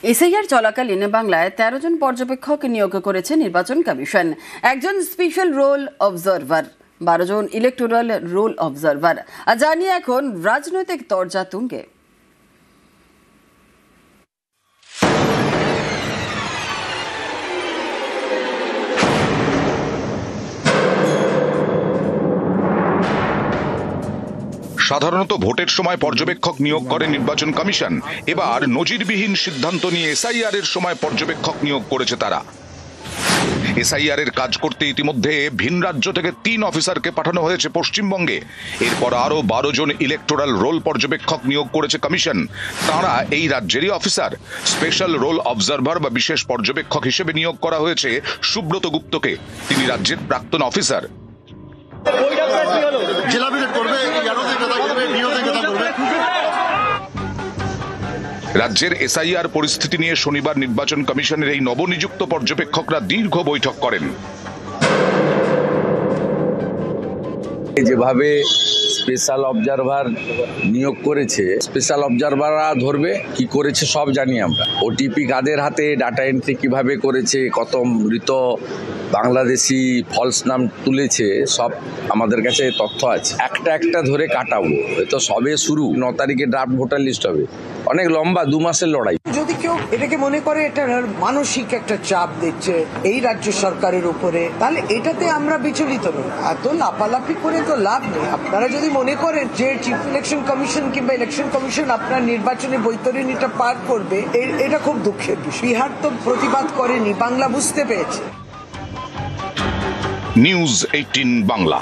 SIR চলাকালীন বাংলায় ১৩ জন পর্যবেক্ষক নিয়োগ করেছে নির্বাচন কমিশন। একজন স্পেশাল রোল অবজারভার, ১২ জন ইলেকটোরাল রোল অবজারভার। আর জানি এখন রাজনৈতিক তরজা তুঙ্গে। সাধারণত ভোটের সময় পর্যবেক্ষক নিয়োগ করে নির্বাচন কমিশন। এবার নজিরবিহীন সিদ্ধান্ত নিয়ে এসআইআর এর সময় পর্যবেক্ষক নিয়োগ করেছে তারা। এসআইআর এর কাজ করতে ইতিমধ্যে ভিন রাজ্য থেকে ৩ অফিসারকে পাঠানো হয়েছে পশ্চিমবঙ্গে। এরপর আরো ১২ জন ইলেকটোরাল রোল পর্যবেক্ষক নিয়োগ করেছে কমিশন। তারা এই রাজ্যেরই অফিসার। স্পেশাল রোল অবজারভার বা বিশেষ পর্যবেক্ষক হিসেবে নিয়োগ করা হয়েছে সুব্রত গুপ্তকে। তিনি রাজ্যের প্রাক্তন অফিসার। রাজ্যের এসআইআর পরিস্থিতি নিয়ে শনিবার নির্বাচন কমিশনের এই নবনিযুক্ত পর্যবেক্ষকরা দীর্ঘ বৈঠক করেন। যেভাবে স্পেশাল অবজারভার নিয়োগ করেছে, স্পেশাল অবজারভাররা ধরবে কি করেছে সব জানি আমরা। ওটিপি কাদের হাতে, ডাটা এন্ট্রি কিভাবে করেছে, কত মৃত বাংলাদেশি ফলস নাম তুলেছে, সব আমাদের কাছে তথ্য আছে। একটা একটা ধরে কাটাবো। তো সবে শুরু। ৯ তারিখে ড্রাফট ভোটার লিস্ট হবে। অনেক লম্বা ২ মাসের লড়াই। যদি কেউ এটাকে মনে করে এটা মানসিক একটা চাপ দিচ্ছে এই রাজ্য সরকারের উপরে, তাহলে এটাতে আমরা বিচলিত নই। এত লাফালাফি করে তো লাভ নেই। আপনারা যদি মনে করেন যে চিফ ইলেকশন কমিশন কিংবা ইলেকশন কমিশন আপনার নির্বাচনী বৈতরণীটা পার করবে, এটা খুব দুঃখের বিষয়। বিহার তো প্রতিবাদ করেনি, বাংলা বুঝতে পেরেছে। নিউজ 18 বাংলা।